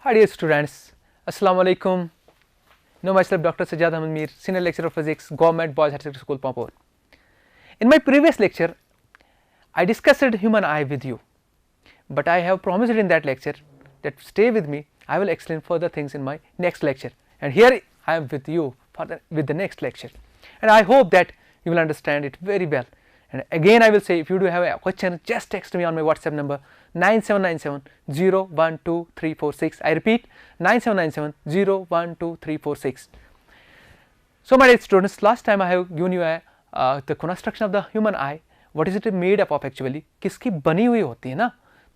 Hi dear students, Assalamu alaikum. Know myself Dr. Sajjad Ahmed Mir, Senior Lecturer of Physics, Government Boys Higher Secondary School, Pampore. In my previous lecture, I discussed human eye with you, but I have promised in that lecture that stay with me, I will explain further things in my next lecture. And here I am with you with the next lecture. And I hope that you will understand it very well. And again I will say, if you do have a question, just text me on my WhatsApp number 9797012346. I repeat, 9797012346. So my dear students, last time I have given you the construction of the human eye. What is it made up of actually? किसकी बनी हुई होती है ना?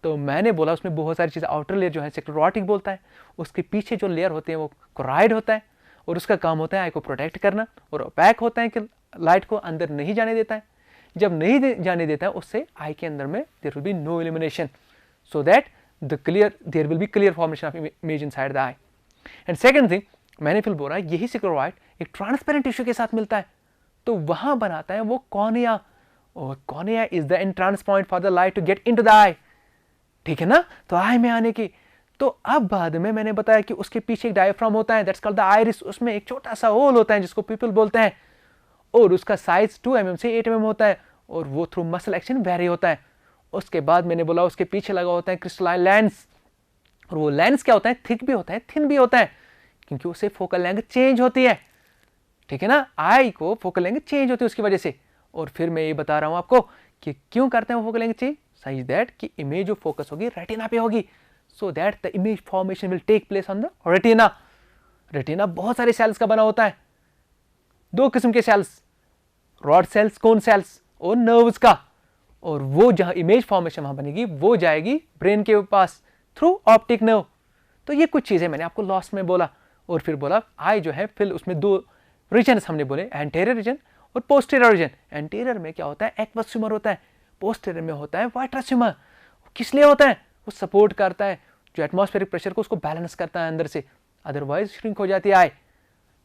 तो मैंने बोला उसमें बहुत सारी चीज़ें, आउटर लेयर जो है स्क्लेरोटिक बोलता है, उसके पीछे जो लेयर होते हैं वो कोराइड होता है, और उसका काम होता है आई को प्रोटेक्ट करना, और ओपैक होता है कि लाइट को अंदर नहीं जाने देता है. जब नहीं जाने देता है उससे आई के अंदर में there will be no illumination, so that there will be clear formation of image inside the eye. And second thing, मैंने फिर बोला यही स्क्लेरोइड एक ट्रांसपेरेंट टिश्यू के साथ मिलता है, तो वहां बनाता है वो कॉर्निया, और cornea is the entrance point for the light to get into the eye. ठीक है ना, तो आई में आने की. तो अब बाद में मैंने बताया कि उसके पीछे एक डायफ्राम होता है, दैट्स कॉल्ड द आइरिस. उसमें एक छोटा सा होल होता है जिसको पीपल बोलते हैं, और उसका साइज 2 mm से 8 mm होता है, और वो थ्रू मसल एक्शन वेरी होता है. उसके बाद मैंने बोला उसके पीछे लगा होता है क्रिस्टलाइन लेंस, और वो लेंस क्या होता है, थिक भी होता है, थिन भी होता है, क्योंकि उससे फोकल लेंथ चेंज होती है. ठीक है ना, आई को फोकल लेंथ चेंज होती है उसकी वजह से. और फिर मैं ये बता रहा हूं आपको कि क्यों करते हैं वो focal length change, such that कि इमेज जो फोकस होगी रेटिना पे होगी, so that the image formation will take place on the retina. Retina बहुत सारे सेल्स का बना होता है, 2 किस्म के cells, rod cells, cone cells और नर्व्स का. और वो जहां इमेज फॉर्मेशन वहां बनेगी वो जाएगी ब्रेन के पास थ्रू ऑप्टिक नर्व. तो ये कुछ चीजें मैंने आपको लास्ट में बोला. और फिर बोला आई जो है फिर उसमें 2 रीजन हमने बोले, एंटीरियर रीजन और पोस्टीरियर रीजन. एंटीरियर में क्या होता है, एक्वस ट्यूमर होता है, पोस्टीरियर में होता है वाइट्रस ट्यूमर. किस लिए होता है, वो सपोर्ट करता है जो एटमॉस्फेरिक प्रेशर को उसको बैलेंस करता है अंदर से, अदरवाइज श्रिंक हो जाती है आई.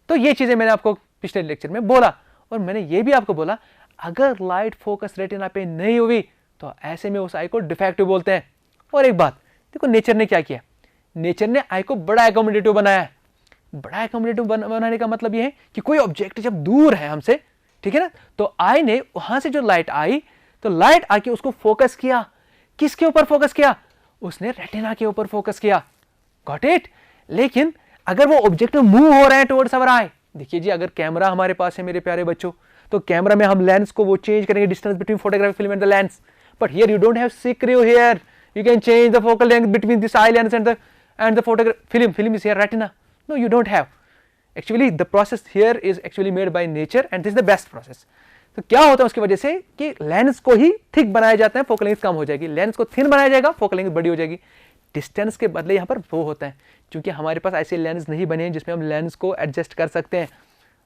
तो ये चीजें मैंने आपको पिछले लेक्चर में बोला. और मैंने ये भी आपको बोला अगर लाइट फोकस रेटिना पे नहीं हुई तो ऐसे में उस आई को डिफेक्टिव बोलते हैं. और एक बात देखो, नेचर ने क्या किया, नेचर ने आई को बड़ा एकोमोडेटिव बनाया है. बड़ा एकोमोडेटिव बनाने का मतलब ये है कि कोई ऑब्जेक्ट जब दूर है हमसे, ठीक है ना, तो आई ने वहां से जो लाइट आई, तो लाइट आके उसको फोकस किया. किसके ऊपर फोकस किया, उसने रेटिना के ऊपर फोकस किया. Got it. लेकिन अगर वो ऑब्जेक्ट मूव हो रहे हैं टुवर्ड्स आवर आई, देखिए जी, अगर कैमरा हमारे पास है मेरे प्यारे बच्चों, तो कैमरा में हम लेंस को वो चेंज करेंगे, distance between photographic film and the lens. But here you don't have scenario here, you can change the focal length between this eye lens and the photograph film is here retina. No, you don't have. Actually the process here is actually made by nature and this is the best process. तो क्या होता है उसकी वजह से कि lens को ही thick बनाया जाता है, फोकल लेंथ कम हो जाएगी. लेंस को थिन बनाया जाएगा, फोकल लेंथ बड़ी हो जाएगी. डिस्टेंस के बदले यहाँ पर वो होता है, क्योंकि हमारे पास ऐसे लेंस नहीं बने हैं जिसमें हम लेंस को एडजस्ट कर सकते हैं.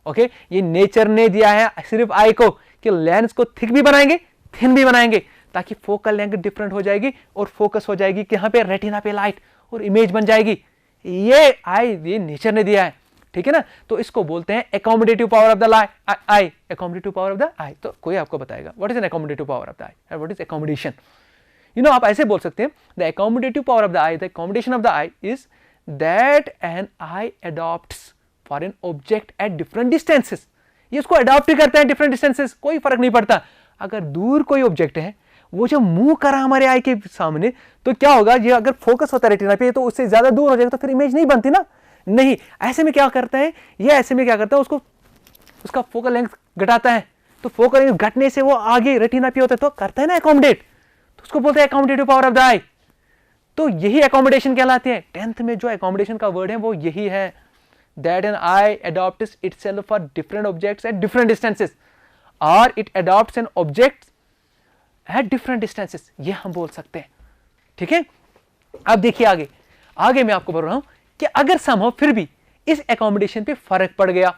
ओके, ये नेचर ने दिया है सिर्फ आई को कि लेंस को थिक भी बनाएंगे, थिन भी बनाएंगे, ताकि फोकल लेंथ डिफरेंट हो जाएगी और फोकस हो जाएगी कि यहाँ पे रेटिना पे लाइट और इमेज बन जाएगी. ये नेचर ने दिया है. ठीक है ना, तो इसको बोलते हैं accommodative power of the eye. Accommodative power of the eye. तो कोई आपको बताएगा what is an accommodative power of the eye and what is accommodation. You know, आप ऐसे बोल सकते हैं the accommodative power of the eye, the accommodation of the eye is that an eye adopts for an object at different distances. ये उसको adopt करते हैं different distances, कोई फर्क नहीं पड़ता. अगर दूर कोई ऑब्जेक्ट है, वो जब मूव करा हमारे आई के सामने, तो क्या होगा, ये अगर फोकस होता है रेटिना पे तो उससे ज्यादा दूर हो जाएगा, तो फिर इमेज नहीं बनती ना. नहीं, ऐसे में क्या करता है, ये ऐसे में क्या करता है, उसको उसका फोकल लेंथ घटाता है. तो फोकल लेंथ घटने से वो आगे रेटिना पे होता है, तो करता है ना एकोमोडेट, तो उसको बोलते हैं accommodative power of the eye. तो यही एकोमोडेशन कहलाती है. 10th में जो एकोमोडेशन का वर्ड है वो यही है, that an eye adopts itself for different objects at different distances, or it adopts an object at different distances. ये हम बोल सकते हैं. ठीक है, अब देखिए आगे मैं आपको बोल रहा हूं कि अगर समहाउ फिर भी इस एकोमोडेशन पे फर्क पड़ गया,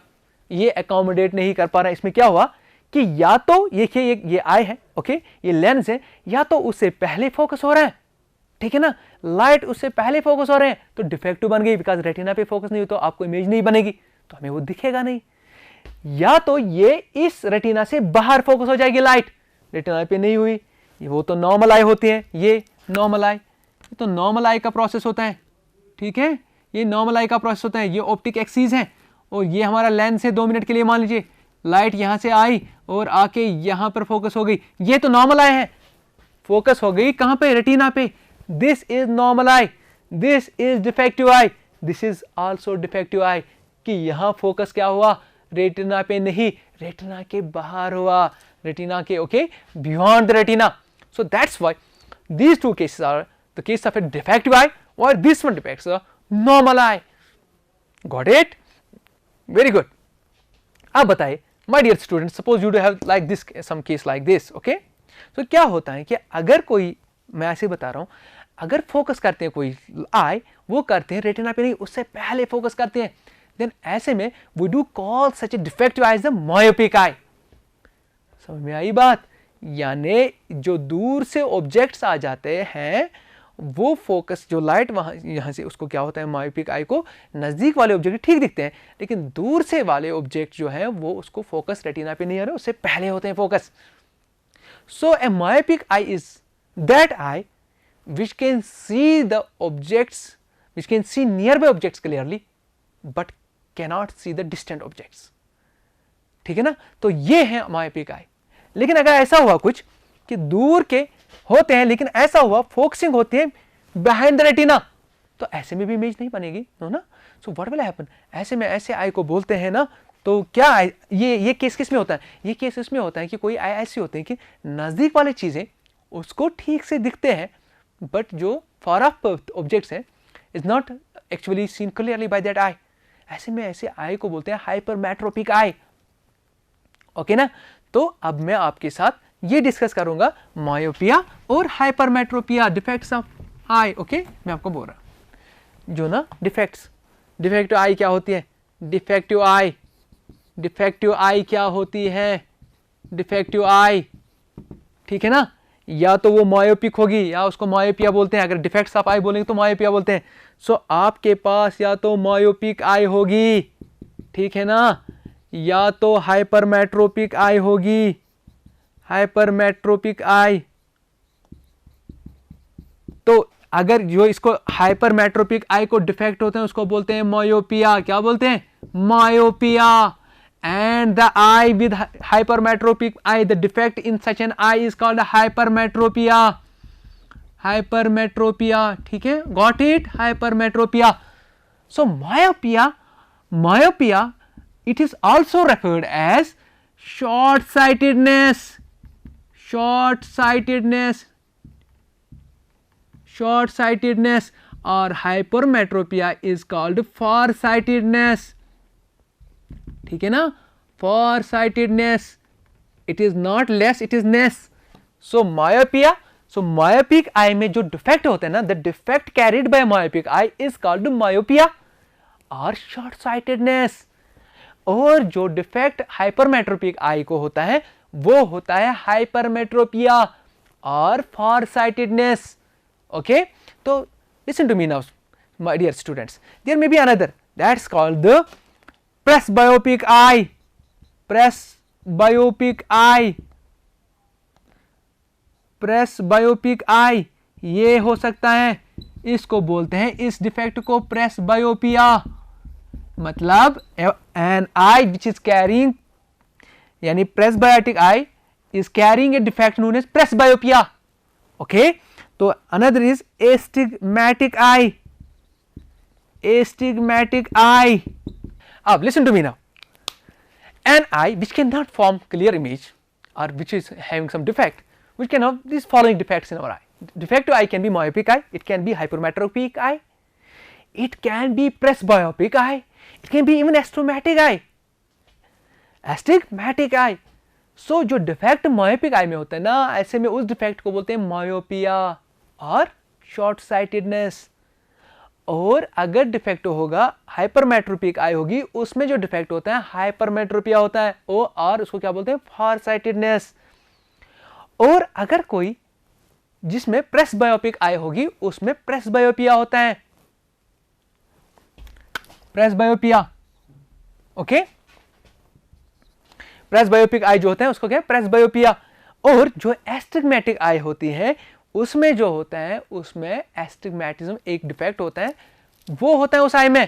ये एकोमोडेट नहीं कर पा रहा है, इसमें क्या हुआ कि या तो ये आई है, ओके, ये लेंस है, या तो उससे पहले फोकस हो रहा है, ठीक है ना, लाइट उससे पहले फोकस हो रहे हैं, तो डिफेक्टिव बन गई, बिकॉज रेटिना पे फोकस नहीं हो तो आपको इमेज नहीं बनेगी, तो हमें वो दिखेगा नहीं. या तो ये इस रेटिना से बाहर फोकस हो जाएगी लाइट, रेटिना पे नहीं हुई, वो तो नॉर्मल आई होती है, ये नॉर्मल आई, तो नॉर्मल आई का प्रोसेस होता है. ठीक है, ये नॉर्मल आई का प्रोसेस होता है, ये ऑप्टिक एक्सिस है और ये हमारा लेंस है। 2 मिनट के लिए मान लीजिए लाइट यहाँ से आई और आके यहाँ पर फोकस हो गई, ये तो नॉर्मल आई है, फोकस हो गई कहाँ पे, रेटिना पे। This is normal eye, this is defective eye, this is also defective eye, कि यहाँ फोकस क्या हुआ, रेटिना पे नहीं, रेटिना के बाहर हुआ, रेटिना के okay beyond the retina. So that's why these two cases are the case of a defective eye, or this one depicts a normal eye. Got it? Very good. अब बताइए my dear students, suppose you do have like this some case like this, okay? So क्या होता है कि अगर कोई, मैं ऐसे बता रहा हूँ, अगर फोकस करते हैं कोई आई, वो करते हैं रेटिना पे नहीं, उससे पहले फोकस करते हैं, देन ऐसे में we do call such a defective eye as the myopic eye. समझ में आई बात? यानी जो दूर से ऑब्जेक्ट्स आ जाते हैं वो फोकस, जो लाइट वहाँ यहाँ से, उसको क्या होता है, मायोपिक आई को नज़दीक वाले ऑब्जेक्ट ठीक दिखते हैं, लेकिन दूर से वाले ऑब्जेक्ट जो हैं वो उसको फोकस रेटिना पे नहीं आ रहे, उससे पहले होते हैं focus. So A myopic I is that I which can see the objects, which can see nearby objects clearly but cannot see the distant objects. ठीक है ना, तो ये है मायोपिक आई। लेकिन अगर ऐसा हुआ कुछ कि दूर के होते हैं लेकिन ऐसा हुआ फोकसिंग होती है बिहाइंड द रेटिना, तो ऐसे में भी इमेज नहीं बनेगी, नो ना। सो व्हाट विल हैपन, ऐसे में ऐसे आई को बोलते हैं ना, तो क्या ये केस किस में होता है, ये केस इसमें होता है कि कोई आई ऐसी होते हैं कि नज़दीक वाली चीज़ें उसको ठीक से दिखते हैं बट जो फार ऑफ ऑब्जेक्ट्स हैं is not actually seen clearly by that eye. ऐसे में ऐसे आई को बोलते हैं हाइपरमेट्रोपिक आई। ओके ना, तो अब मैं आपके साथ ये डिस्कस करूंगा मायोपिया और hypermetropia, defects of I. Okay, मैं आपको बोल रहा जो ना डिफेक्ट्स, डिफेक्टिव आई क्या होती है, डिफेक्टिव आई, डिफेक्टिव आई क्या होती है, डिफेक्टिव आई, ठीक है ना, या तो वो मायोपिक होगी या उसको मायोपिया बोलते हैं। अगर डिफेक्ट्स ऑफ आई बोलेंगे तो मायोपिया बोलते हैं। सो आपके पास या तो मायोपिक आई होगी, ठीक है ना, या तो हाइपरमेट्रोपिक आई होगी, हाइपरमेट्रोपिक आई। तो अगर जो इसको हाइपरमेट्रोपिक आई को डिफेक्ट होते हैं उसको बोलते हैं मायोपिया। क्या बोलते हैं, myopia. And the I with hypermetropic I, the defect in such an eye is called hypermetropia, hypermetropia. ठीक है, got it, hypermetropia. So myopia, myopia it is also referred as short-sightedness, short-sightedness, short-sightedness, or hypermetropia is called far-sightedness। ठीक है ना, far-sightedness, it is not less, it is ness। so myopia, so myopic eye में जो defect होता है ना, the defect carried by myopic eye is called myopia or short-sightedness। और जो डिफेक्ट हाइपरमेट्रोपिक आई को होता है वो होता है हाइपरमेट्रोपिया और फार साइटेडनेस। ओके, तो listen to me now my dear students, there may be another that's called the presbyopic eye, presbyopic eye, presbyopic eye, ये हो सकता है, इसको बोलते हैं, इस डिफेक्ट को प्रेसबायोपिया। मतलब an eye which is carrying, यानी presbyotic eye is carrying a defect known as presbyopia। okay, तो another is astigmatic eye, astigmatic eye। अब listen to me now, an eye which cannot form clear image or which is having some defect, which can have these following defects in our eye. Defective eye can be myopic eye, it can be hypermetropic eye, it can be presbyopic eye, it can be even astigmatic eye, astigmatic eye। सो जो defect myopic eye में होता है ना, ऐसे में उस defect को बोलते हैं मायोपिया और शॉर्ट साइटेडनेस। और अगर डिफेक्ट होगा हाइपरमेट्रोपिक आई होगी, उसमें जो डिफेक्ट होता है हाइपरमेट्रोपिया होता है, और उसको क्या बोलते हैं, फार साइटेडनेस। और अगर कोई जिसमें प्रेसबायोपिक आई होगी उसमें प्रेसबायोपिया होता है, प्रेसबायोपिया। ओके, प्रेसबायोपिक आई जो होता है उसको क्या है, प्रेसबायोपिया। और जो एस्टिग्मेटिक आई होती है उसमें जो होता है, उसमें एस्टिग्मेटिज्म एक डिफेक्ट होता है वो होता है उस आई में।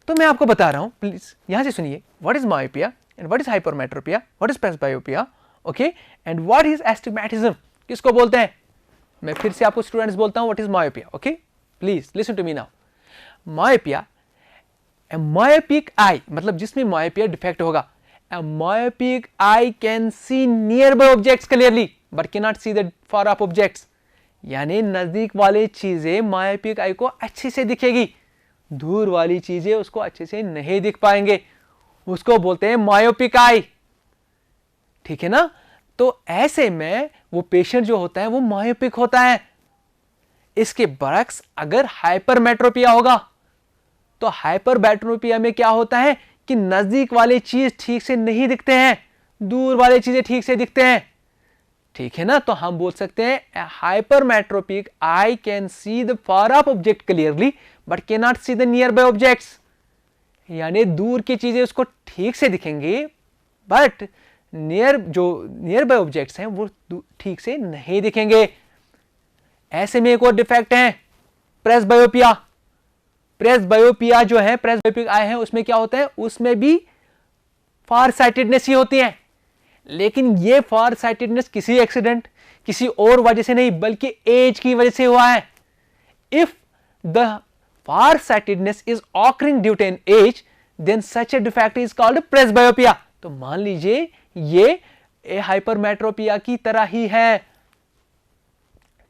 तो मैं आपको बता रहा हूं, प्लीज यहां से सुनिए, what is myopia and what is hypermetropia, what is presbyopia, okay, and what is astigmatism, किसको बोलते हैं। मैं फिर से आपको स्टूडेंट्स बोलता हूं what is myopia, okay, please listen to me now. Myopia, a myopic eye, मतलब जिसमें मायोपिया डिफेक्ट होगा। A myopic eye can see nearby objects clearly but can not see the far off objects, यानी नजदीक वाली चीजें myopic eye को अच्छे से दिखेगी, दूर वाली चीजें उसको अच्छे से नहीं दिख पाएंगे, उसको बोलते हैं मायोपिक आई, ठीक है ना। तो ऐसे में वो पेशेंट जो होता है वो मायोपिक होता है। इसके बरक्स अगर हाइपरमेट्रोपिया होगा, तो हाइपरमेट्रोपिया में क्या होता है कि नजदीक वाले चीज ठीक से नहीं दिखते हैं, दूर वाले चीजें ठीक से दिखते हैं, ठीक है ना। तो हम बोल सकते हैं hypermetropic I can C the far of object clearly but can not see the near by objects, यानी दूर की चीजें उसको ठीक से दिखेंगी बट नियर बाय ऑब्जेक्ट्स हैं वो ठीक से नहीं दिखेंगे। ऐसे में एक और डिफेक्ट है प्रेसबायोपिया। प्रेसबायोपिया जो है, प्रेसबायोपिक आई है, उसमें क्या होता है, उसमें भी फार साइटेडनेस ही होती है, लेकिन ये फार साइटेडनेस किसी एक्सीडेंट, किसी और वजह से नहीं बल्कि एज की वजह से हुआ है। If the far sightedness is occurring due to an age then such a defect is called presbyopia. तो मान लीजिए ये हाइपरमेट्रोपिया की तरह ही है,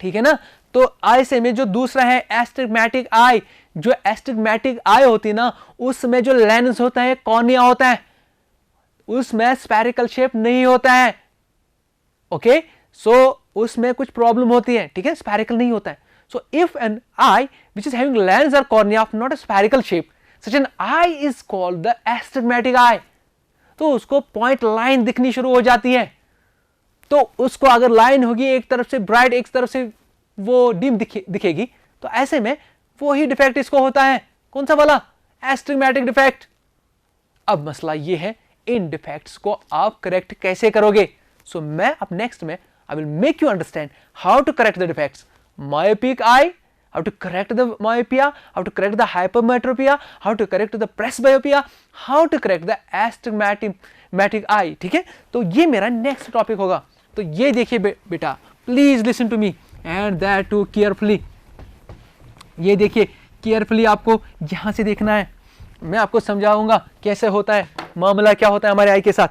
ठीक है ना। तो ऐसे में जो दूसरा है एस्टिग्मैटिक आई, जो एस्टिग्मैटिक आई होती है ना, उसमें जो लेंस होता है कॉर्निया होता है, उसमें स्फेरिकल शेप नहीं होता है, ओके, सो उसमें कुछ प्रॉब्लम होती है, ठीक है, स्फेरिकल नहीं होता है। So if an eye which is having lens और cornea of not a spherical shape, such an eye is called the astigmatic eye. तो उसको पॉइंट लाइन दिखनी शुरू हो जाती है, तो उसको अगर लाइन होगी एक तरफ से ब्राइट एक तरफ से वो डिम दिखेगी, तो ऐसे में वो ही डिफेक्ट इसको होता है। कौन सा वाला, एस्टिग्मैटिक डिफेक्ट। अब मसला ये है इन डिफेक्ट्स को आप करेक्ट कैसे करोगे। सो मैं अब नेक्स्ट में I will make you understand how to correct the defects, myopic eye, how to correct the myopia, how to correct the hypermetropia, how to correct the presbyopia, how to correct the astigmatic eye, ठीक है। तो ये मेरा next topic होगा। तो ये देखिए बेटा, please listen to me and that too carefully. ये देखिए केयरफुली, आपको यहां से देखना है, मैं आपको समझाऊंगा कैसे होता है, मामला क्या होता है हमारे आई के साथ।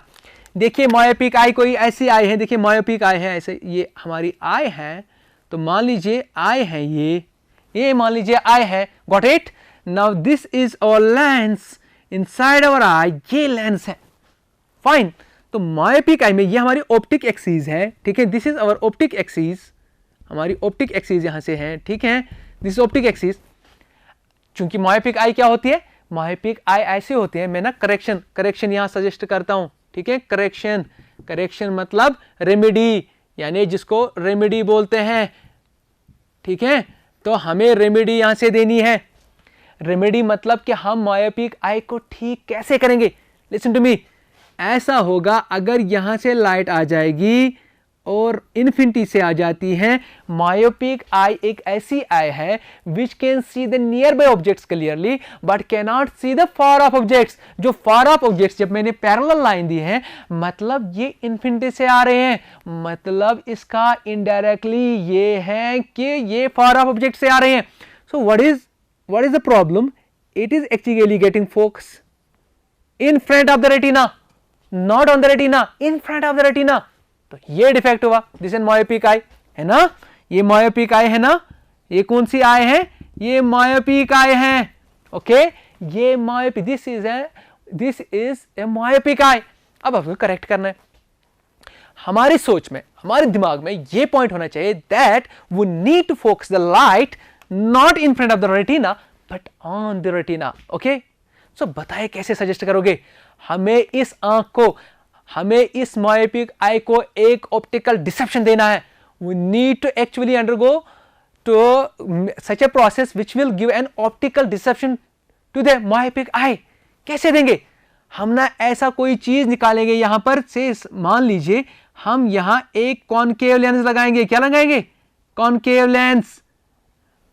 देखिए मायोपिक आई कोई ऐसी आई है, देखिए मायोपिक आई है ऐसे, ये हमारी आई है, तो मान लीजिए आई है ये मान लीजिए आई है, got it. Now this is our lens inside our eye, ये लेंस है, फाइन। तो मायोपिक आई में ये हमारी ऑप्टिक एक्सिस है, ठीक है, this is our optic axis, हमारी ऑप्टिक एक्सिस यहां से है, ठीक है, दिस इज ऑप्टिक एक्सिस। चूंकि मायोपिक आई क्या होती है, मायोपिक आई ऐसे होती है, मैं ना करेक्शन यहां सजेस्ट करता हूं, ठीक है, करेक्शन मतलब रेमेडी, यानी जिसको रेमेडी बोलते हैं, ठीक है। तो हमें रेमेडी यहां से देनी है। रेमेडी मतलब कि हम मायोपिक आई को ठीक कैसे करेंगे। लिसन टू मी, ऐसा होगा अगर यहां से लाइट आ जाएगी और इन्फिनिटी से आ जाती है, मायोपिक आई एक ऐसी आई है which can see the near by objects clearly but can not see the far off objects. जो फार ऑफ ऑब्जेक्ट्स, जब मैंने पैरेलल लाइन दी है, मतलब ये इन्फिनिटी से आ रहे हैं, मतलब इसका इनडायरेक्टली ये है कि ये फार ऑफ ऑब्जेक्ट से आ रहे हैं। So what is the problem, it is actually getting focus in front of the retina, not on the retina, in front of the retina. तो ये डिफेक्ट हुआ, दिस इज मायोपिक आई, है ना, ये myopic eye है ना, ये कौन सी आई है, ये मायोपिक आई है, ओके, ये myopic, this is a myopic आई। अब आपको करेक्ट करना है। हमारी सोच में, हमारे दिमाग में ये पॉइंट होना चाहिए that we need to focus the light not in front of the retina but on the retina, okay. So बताइए कैसे सजेस्ट करोगे। हमें इस आंख को, हमें इस मायोपिक आई को एक ऑप्टिकल डिसेप्शन देना है। We need to actually undergo to such a process which will give an optical deception to the myopic eye. कैसे देंगे हम ना, ऐसा कोई चीज निकालेंगे यहां पर से, मान लीजिए हम यहां एक कॉनकेव लेंस लगाएंगे। क्या लगाएंगे, कॉनकेव लेंस।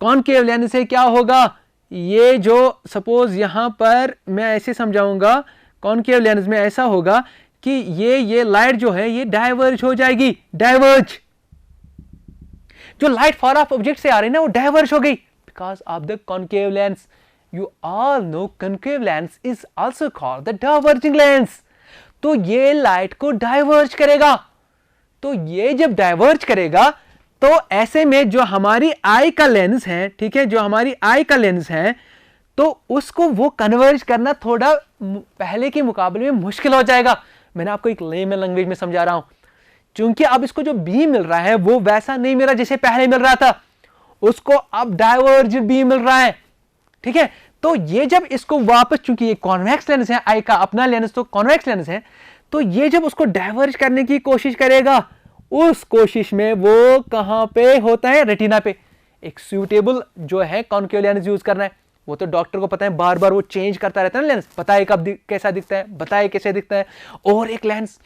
कॉनकेव लेंस से क्या होगा, ये जो सपोज यहां पर मैं ऐसे समझाऊंगा, कॉनकेव लेंस में ऐसा होगा कि ये लाइट जो है ये डाइवर्ज हो जाएगी, डाइवर्ज, जो लाइट फार ऑफ ऑब्जेक्ट से आ रही है ना वो डाइवर्ज हो गई because of the concave lens. You all know concave lens is also called the diverging lens. तो ये लाइट को डाइवर्ज करेगा. तो ये जब डाइवर्ज करेगा तो ऐसे में जो हमारी आई का लेंस है, ठीक है, जो हमारी आई का लेंस है, तो उसको वो कन्वर्ज करना थोड़ा पहले के मुकाबले में मुश्किल हो जाएगा. मैंने आपको एक लेमन लैंग्वेज में समझा रहा हूं. क्योंकि अब इसको जो बीम मिल रहा है वो वैसा नहीं मिल रहा जैसे पहले मिल रहा था, उसको अब डाइवर्ज बीम मिल रहा है. ठीक है, तो ये जब इसको वापस, चूंकि ये कॉन्वेक्स लेंस है, आई का अपना लेंस तो कॉन्वेक्स लेंस है, तो ये जब उसको डाइवर्ज करने की कोशिश करेगा, उस कोशिश में वो कहां पे होता है, रेटिना पे. एक सूटेबल जो है कॉनकेव लेंस यूज करना है, वो तो डॉक्टर को पता है, बार बार वो चेंज करता रहता है ना लेंस, बताए कब कैसा दिखता है, बताए कैसे दिखता है. और एक lens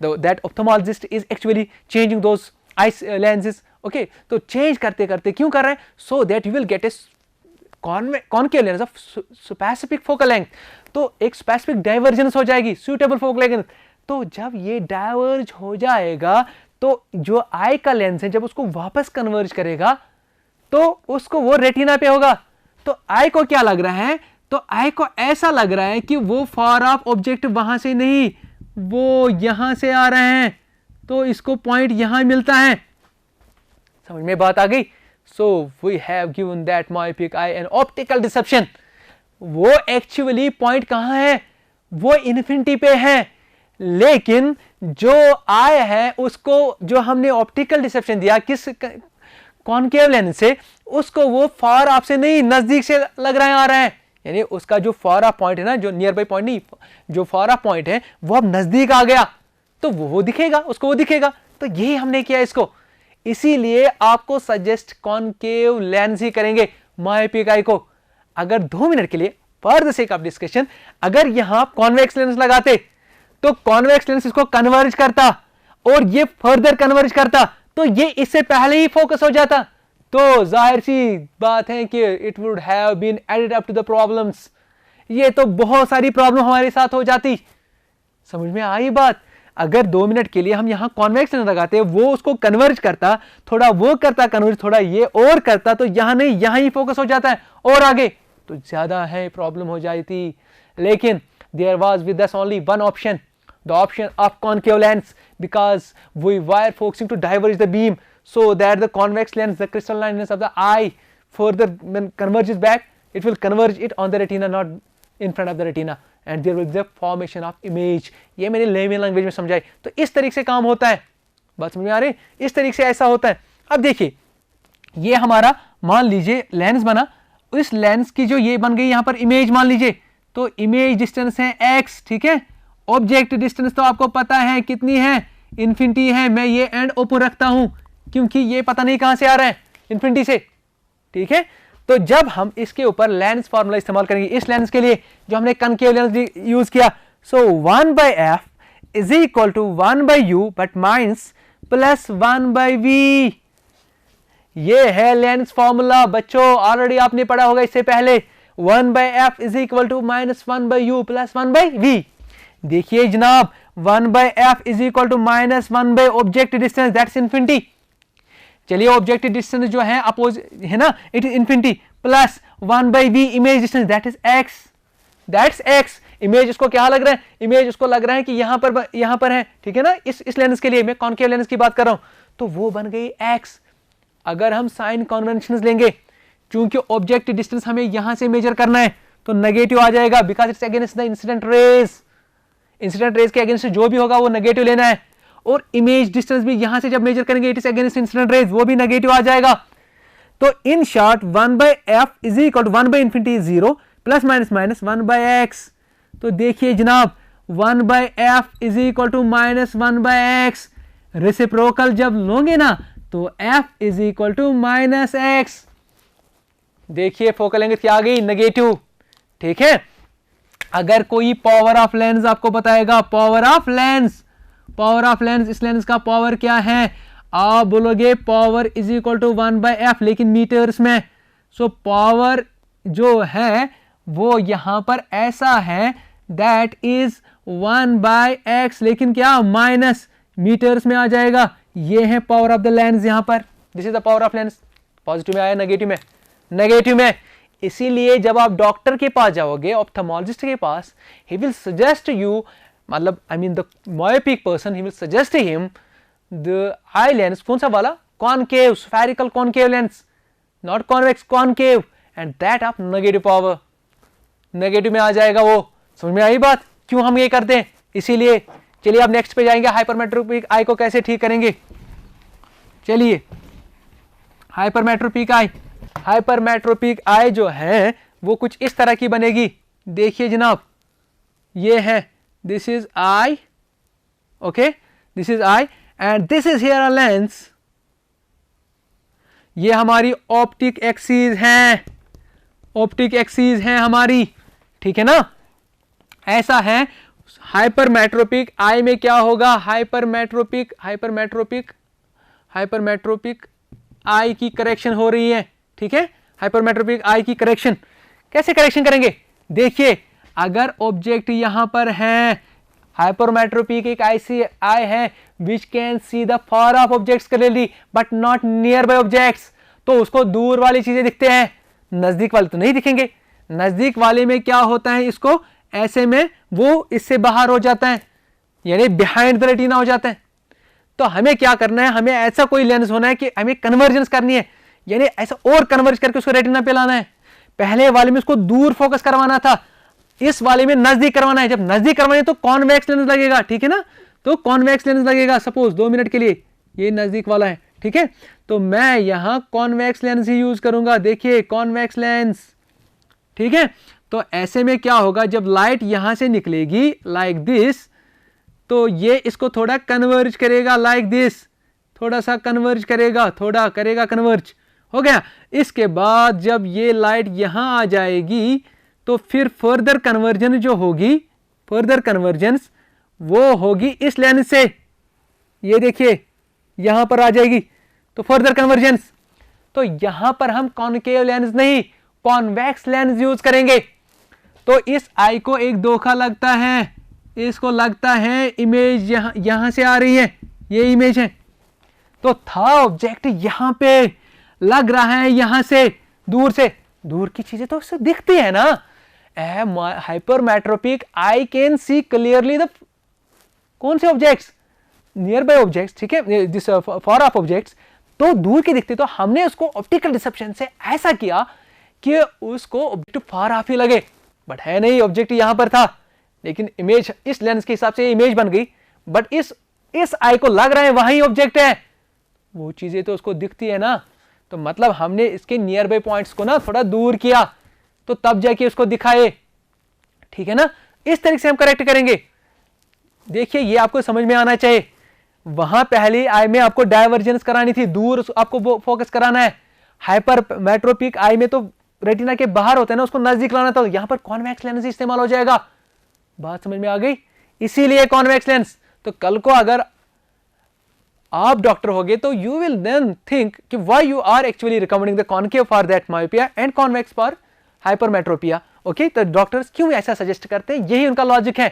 that ophthalmologist is actually changing those ice lenses. Okay, तो चेंज करते करते क्यों कर रहे हैं, so that you will get A concave lens of specific focal length. तो एक स्पेसिफिक डाइवर्जेंस हो जाएगी, सूटेबल फोकल लेंथ. तो जब ये डाइवर्ज हो जाएगा तो जो आई का लेंस है जब उसको वापस कन्वर्ज करेगा तो उसको वो रेटिना पे होगा. तो आई को क्या लग रहा है, तो आई को ऐसा लग रहा है कि वो फार ऑफ ऑब्जेक्ट वहां से नहीं, वो यहां से आ रहे हैं, तो इसको पॉइंट यहां मिलता है. समझ में बात आ गई. So we have given that myopic eye an optical deception. वो एक्चुअली पॉइंट कहां है, वो इन्फिनिटी पे है, लेकिन जो आई है उसको जो हमने ऑप्टिकल डिसेप्शन दिया किस कॉनकेव लेंस से, उसको वो फार ऑफ से नहीं, नजदीक से लग रहा है, आ रहा है. यानी उसका जो फार ऑफ पॉइंट है ना, जो नियर बाई पॉइंट नहीं, जो फार ऑफ पॉइंट है वो अब नजदीक आ गया, तो वो दिखेगा, उसको वो दिखेगा. तो यही हमने किया इसको. इसीलिए आपको सजेस्ट कॉनकेव लेंस ही करेंगे मायोपिक आई को. अगर 2 मिनट के लिए for the sake of discussion अगर यहां कॉन्वेक्स लेंस लगाते तो कॉन्वेक्स लेंस इसको कन्वर्ज करता और ये फर्दर कन्वर्ज करता, तो ये इससे पहले ही फोकस हो जाता. तो जाहिर सी बात है कि it would have been added up to the problems. ये तो बहुत सारी प्रॉब्लम हमारे साथ हो जाती. समझ में आई बात. अगर 2 मिनट के लिए हम यहां कॉन्वेक्स लेंस लगाते, वो उसको कन्वर्ज करता, थोड़ा वो करता कन्वर्ज, थोड़ा ये और करता, तो यहां नहीं, यहां ही फोकस हो जाता है और आगे तो ज्यादा है प्रॉब्लम हो जाती. लेकिन there was with us only one option, the option of concave lens, because we were focusing to diverge the beam so that the convex lens, the crystallineness of the eye further when converges back, it will converge it on the retina, not in front of the retina, and there will be the formation of image. ये मैंने layman language में समझाई. तो इस तरीके से काम होता है. बात समझ में आ रही, इस तरीके से ऐसा होता है. अब देखिए ये हमारा मान लीजिए लेंस बना, इस लेंस की जो ये बन गई यहां पर इमेज मान लीजिए, तो इमेज डिस्टेंस है x, ठीक है. ऑब्जेक्ट डिस्टेंस तो आपको पता है कितनी है, इन्फिनिटी है. मैं ये एंड ओपन रखता हूं क्योंकि ये पता नहीं कहां से आ रहा है, इन्फिनिटी से. ठीक है, तो जब हम इसके ऊपर लेंस फार्मूला इस्तेमाल करेंगे इस लेंस के लिए जो हमने कनकेव लेंस यूज किया, so 1/f is equal to 1/u but minus plus 1/v. ये है लेंस फॉर्मूला बच्चों, ऑलरेडी आपने पढ़ा होगा इससे पहले. 1/f is equal to minus 1/u plus 1/v. देखिए जनाब 1/f is equal to minus 1 object distance, that's infinity. चलिए ऑब्जेक्ट डिस्टेंस जो है अपोज है ना, it is infinity, plus 1/v image distance, that is x, that's x. Image उसको क्या लग रहा है, इमेज उसको लग रहा है कि यहां पर है, ठीक है ना. इस लेंस के लिए मैं कॉनकेव लेंस की बात कर रहा हूं, तो वो बन गई x. अगर हम साइन कन्वेंशंस लेंगे, चूंकि ऑब्जेक्ट डिस्टेंस हमें यहां से मेजर करना है, तो नेगेटिव आ जाएगा because it's against the incident raise. Incident raise के अगेंस्ट जो भी होगा वो नेगेटिव लेना है. और इमेज डिस्टेंस भी यहां से जब मेजर करेंगे it is against incident rays, वो भी नेगेटिव आ जाएगा. तो in short 1/f is equal to 1/infinity 0 plus minus minus 1/x. तो देखिए जनाब 1/f is equal to minus 1/x. Reciprocal जब लोगे ना तो f is equal to minus x. देखिए फोकल लेंथ क्या आ गई, नेगेटिव. ठीक है, अगर कोई पावर ऑफ लेंस आपको बताएगा, पावर ऑफ लेंस, इस लेंस का पावर क्या है, आप बोलोगे power is equal to 1/f, लेकिन मीटर्स में. सो पावर जो है वो यहां पर ऐसा है, दैट इज 1/x, लेकिन क्या माइनस मीटर्स में आ जाएगा। ये है पावर ऑफ द लेंस यहां पर, this is the power of lens. Positive में आया, नेगेटिव में, नेगेटिव में। इसीलिए जब आप डॉक्टर के पास जाओगे, ऑप्थेमोलॉजिस्ट के पास, ही विल सजेस्ट यू, मतलब I mean the myopic person, he will suggest him the eye lens, कौन सा वाला, concave, spherical concave lens, not convex, concave, and that of negative power, negative में आ जाएगा वो। समझ में आई बात, क्यों हम ये करते हैं, इसीलिए। चलिए आप नेक्स्ट पे जाएंगे, हाइपरमेट्रोपिक आई को कैसे ठीक करेंगे। चलिए हाइपरमेट्रोपिक आई, हाइपरमेट्रोपिक आई जो है वो कुछ इस तरह की बनेगी। देखिए जनाब, ये है, this is I, okay, this is I and this is here a lens. ये हमारी ऑप्टिक एक्सिस है, ऑप्टिक एक्सिस है हमारी, ठीक है ना। ऐसा है हाइपरमेट्रोपिक आई में क्या होगा, हाइपरमेट्रोपिक आई की करेक्शन हो रही है, ठीक है। हाइपरमेट्रोपिक आई की करेक्शन कैसे करेक्शन करेंगे, देखिए अगर ऑब्जेक्ट यहां पर है, हाइपरमेट्रोपिक एक ऐसी आई है which can see the far off objects clearly but not near by objects, तो उसको दूर वाली चीजें दिखते हैं, नजदीक वाले तो नहीं दिखेंगे। नजदीक वाले में क्या होता है, इसको ऐसे में वो इससे बाहर हो जाता है, यानी बिहाइंड द रेटिना हो जाता है। तो हमें क्या करना है, हमें ऐसा कोई लेंस होना है कि हमें कन्वर्जेंस करनी है, यानी ऐसा और कन्वर्ज करके उसको रेटिना पे लाना है। पहले वाले में उसको दूर फोकस करवाना था, इस वाले में नजदीक करवाना है। जब नजदीक करवाना है तो कॉन्वेक्स लेंस लगेगा, ठीक है ना, तो कॉन्वेक्स लेंस लगेगा। सपोज 2 मिनट के लिए ये नजदीक वाला है, ठीक है, तो मैं यहां कॉन्वेक्स लेंस ही यूज करूंगा। देखिए कॉन्वेक्स लेंस, ठीक है। तो ऐसे में क्या होगा, जब लाइट यहां से निकलेगी लाइक दिस, तो ये इसको थोड़ा कन्वर्ज करेगा लाइक दिस, थोड़ा सा कन्वर्ज करेगा, थोड़ा करेगा कन्वर्ज, हो गया। इसके बाद जब ये लाइट यहां आ जाएगी तो फिर फर्दर कन्वर्जन जो होगी, फर्दर कन्वर्जेंस वो होगी इस लेंस से, ये देखिए यहां पर आ जाएगी, तो फर्दर कन्वर्जेंस। तो यहां पर हम कॉनकेव लेंस नहीं कॉन्वेक्स लेंस यूज करेंगे। तो इस आई को एक धोखा लगता है, इसको लगता है इमेज यहां से आ रही है, ये इमेज है, तो था ऑब्जेक्ट यहां पे, लग रहा है यहां से, दूर की चीजें तो उससे दिखती है ना। Hypermetropic I can see clearly the कौन से ऑब्जेक्ट्स, नियर बाय ऑब्जेक्ट्स, ठीक है, दिस फार ऑफ ऑब्जेक्ट्स, तो दूर की दिखती। तो हमने उसको ऑप्टिकल डिसेप्शन से ऐसा किया कि उसको ऑब्जेक्ट फार ऑफ ही लगे, बट है नहीं, ऑब्जेक्ट यहां पर था, लेकिन इमेज इस लेंस के हिसाब से इमेज बन गई, बट इस आई को लग रहा है वहीं ऑब्जेक्ट है, वो चीजें तो उसको दिखती है ना। तो मतलब हमने इसके नियर बाय पॉइंट्स को ना थोड़ा दूर किया, तो तब जाके उसको दिखाए, ठीक है ना। इस तरीके से हम करेक्ट करेंगे। देखिए ये आपको समझ में आना चाहिए। वहां पहली आई में आपको डायवर्जेंस करानी थी, दूर आपको फोकस कराना है। हाइपरमेट्रोपिक आई में तो रेटिना के बाहर होता है ना, उसको नजदीक लाना था, तो यहां पर कॉन्वेक्स लेंस इस्तेमाल हो जाएगा। बात समझ में आ गई, इसीलिए कॉन्वेक्स लेंस। तो कल को अगर आप डॉक्टर होगे तो यू विल देन थिंक कि why you are actually recommending the concave for that myopia and convex for hypermetropia. Okay, तो डॉक्टर्स क्यों ऐसा सजेस्ट करते हैं, यही उनका लॉजिक है,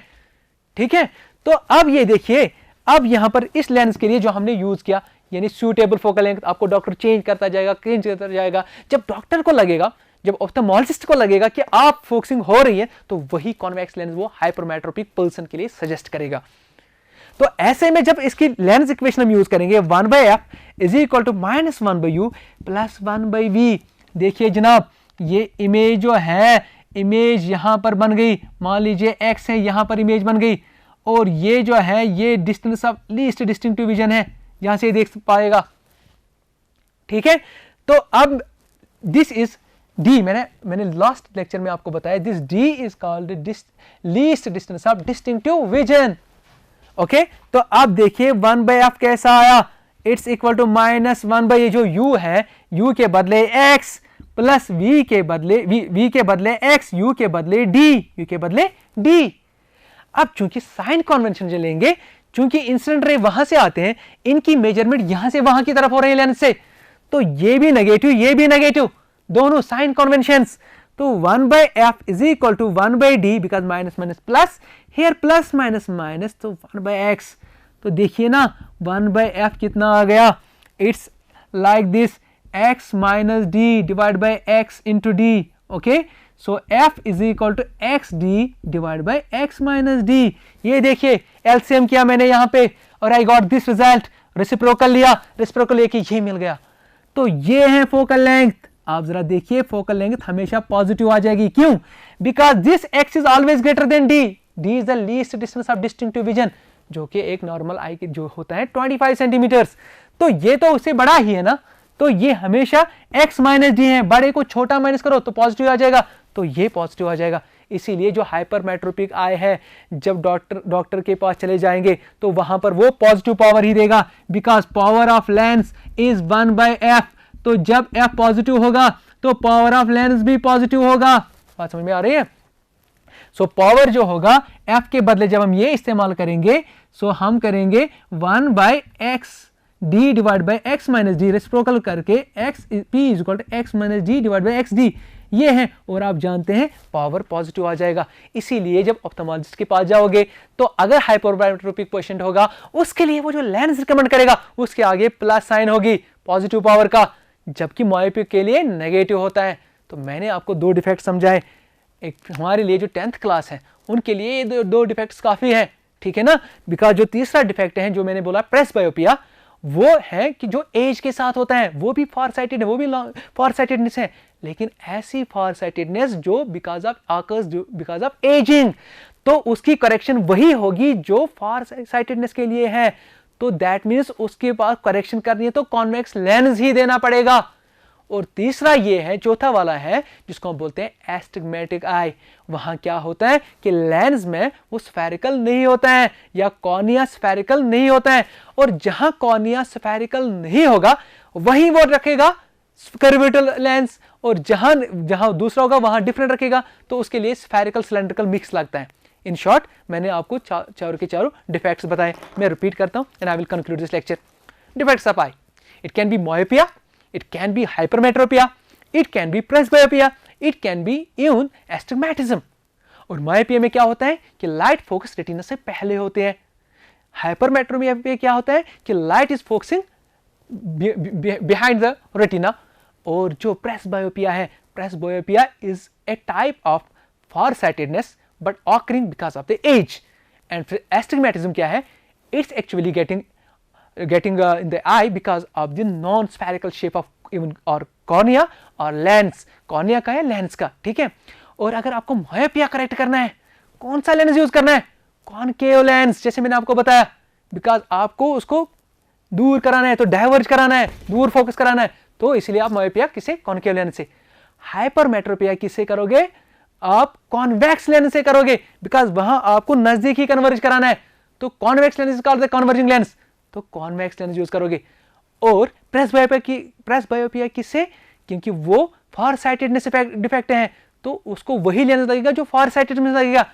ठीक है। तो अब ये देखिए, अब यहां पर इस लेंस के लिए जो हमने यूज किया, यानी सूटेबल फोकल लेंथ, आपको डॉक्टर चेंज करता जाएगा। जब डॉक्टर को लगेगा, जब ऑप्थेमोलॉजिस्ट को लगेगा कि आप फोकसिंग हो रही है, तो वही कॉन्वेक्स लेंस वो हाइपरमेट्रोपिक पर्सन के लिए सजेस्ट करेगा। तो ऐसे में जब इसकी लेंस इक्वेशन हम यूज करेंगे 1/f is equal to -1/u plus 1/v। देखिए जनाब, ये इमेज जो है, इमेज यहां पर बन गई, मान लीजिए x है, यहां पर इमेज बन गई, और ये जो है ये distance of least distinctive vision है, यहां से देख पाएगा, ठीक है। तो अब दिस इज D, मैंने लास्ट लेक्चर में आपको बताया, this D is called least distance of distinctive vision. Okay, तो अब देखिए 1/f कैसा आया, इट्स इक्वल टू -1/, जो u है, u के बदले x प्लस v के बदले x, u के बदले d। अब चूंकि साइन कन्वेंशन जो लेंगे, चूंकि इंसिडेंट रे वहां से आते हैं, इनकी मेजरमेंट यहां से वहां की तरफ हो रही है लेंस से, तो ये भी नेगेटिव, ये भी नेगेटिव, दोनों साइन कन्वेंशंस। तो 1/f is equal to 1/d because minus minus plus, here plus minus minus, तो 1/x। तो देखिए ना 1/f कितना आ गया, it's like this x minus D divide by x into D. Okay, so f is equal to x D divide by x minus D. ये देखिए LCM किया मैंने यहाँ पे और I got this result, reciprocal लिया, रेसिप्रोकल लेके ये मिल गया। तो ये है फोकल लेंथ। आप जरा देखिए फोकल लेंथ हमेशा पॉजिटिव आ जाएगी, क्यों? Because this x is always greater than d, d is the least distance of distinctive vision, जो कि एक नॉर्मल आई के जो होता है 25 सेंटीमीटर्स। तो ये तो उससे बड़ा ही है ना, तो ये हमेशा x माइनस डी है, बड़े को छोटा माइनस करो तो पॉजिटिव आ जाएगा, तो ये पॉजिटिव आ जाएगा। इसीलिए जो हाइपरमेट्रोपिक आई है, जब डॉक्टर के पास चले जाएंगे तो वहां पर वो पॉजिटिव पावर ही देगा, because power of lens is 1/f। तो जब f पॉजिटिव होगा तो पावर ऑफ लेंस भी पॉजिटिव होगा। बात समझ में आ रही है? सो पावर जो होगा f के बदले जब हम ये इस्तेमाल करेंगे, सो हम करेंगे 1/x d divide by x minus D, reciprocal करके x p is equal to x minus D divide by x D, ये है। और आप जानते हैं पावर पॉजिटिव आ जाएगा। इसीलिए जब ऑप्थेल्मोलॉजिस्ट के पास जाओगे तो अगर हाइपरमेट्रोपिक पेशेंट होगा, उसके लिए वो जो लेंस रिकमेंड करेगा उसके आगे प्लस साइन होगी पॉजिटिव पावर का, जबकि मायोपिक के लिए नेगेटिव होता है। तो मैंने आपको दो डिफेक्ट समझाए। एक हमारे लिए जो 10th क्लास है उनके लिए ये दो डिफेक्ट्स काफी है, ठीक है ना। बिकॉज जो तीसरा डिफेक्ट है जो मैंने बोला प्रेसबायोपिया, वो है कि जो एज के साथ होता है, वो भी फार साइटेड है, वो भी फार साइटेडनेस है, लेकिन ऐसी फार साइटेडनेस जो because of occurs because of ageing, तो उसकी करेक्शन वही होगी जो फार साइटेडनेस के लिए है। तो दैट मीन्स उसके पास करेक्शन करनी है तो कॉन्वेक्स लेंस ही देना पड़ेगा। और तीसरा ये है, चौथा वाला है जिसको हम बोलते हैं एस्टिग्मेटिक आई। वहां क्या होता है कि लेंस में वो स्फेरिकल नहीं होता है या कॉर्निया स्फेरिकल नहीं होता है, और जहां कॉर्निया स्फेरिकल नहीं होगा वहीं वो रखेगा कर्वेटल लेंस, और जहां जहां दूसरा होगा वहां डिफरेंट रखेगा, तो उसके लिए स्फेरिकल सिलेंड्रिकल मिक्स लगता है। इन शॉर्ट मैंने आपको चारों के चारों डिफेक्ट्स बताए। मैं रिपीट करता हूं and I will conclude this lecture. Defects of I, it can be myopia, it can be hypermetropia, it can be presbyopia, it can be even astigmatism। और myopia में क्या होता है कि लाइट फोकस रेटिना से पहले होते हैं। हाइपरमेट्रोपिया में क्या होता है कि light is focusing behind the retina. और जो प्रेसबायोपिया है, presbyopia is a type of far sightedness but occurring because of the age. And फिर एस्टिग्मेटिज्म क्या है, it's actually getting in the eye because of the non-spherical shape of even or cornea or lens। cornea का है, lens का, ठीक है। और अगर आपको myopia करेक्ट करना है, कौन सा लेंस यूज करना है? कॉनकेव लेंस, जैसे मैंने आपको बताया, बिकॉज आपको उसको दूर कराना है, तो डाइवर्ज कराना है, दूर फोकस कराना है, तो इसलिए आप myopia किसे? कॉनकेव लेंस से। हाइपरमेट्रोपिया किससे करोगे? आप कॉन्वेक्स लेंस से करोगे, बिकॉज वहां आपको नजदीक ही कन्वर्ज कराना है, तो convex lens is called the converging lens, तो कॉन्वेक्स लेंस यूज करोगे। और प्रेसबायोपिया किससे? क्योंकि वो फार साइटेडनेस डिफेक्ट है, तो उसको वही लेंस लगेगा जो फार साइटेडनेस लगेगा,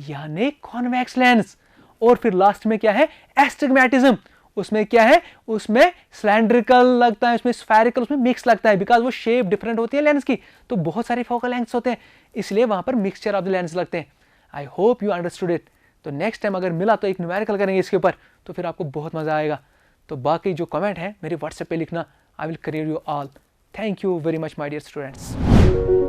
यानी कॉन्वेक्स लेंस। और फिर लास्ट में क्या है? एस्टिग्मेटिज्म। उसमें क्या है? उसमें सिलेंड्रिकल लगता है, उसमें स्फेरिकल, उसमें मिक्स लगता है, बिकॉज वो शेप डिफरेंट होती है लेंस की, तो बहुत सारे फोकल लेंथ्स होते हैं, इसलिए वहां पर मिक्सचर ऑफ द लेंस लगते हैं। I hope you understood it. तो नेक्स्ट टाइम अगर मिला तो एक न्यूमेरिकल करेंगे इसके ऊपर, तो फिर आपको बहुत मजा आएगा। तो बाकी जो कमेंट है मेरे व्हाट्सएप पे लिखना, I will clear you all. Thank you very much my dear students.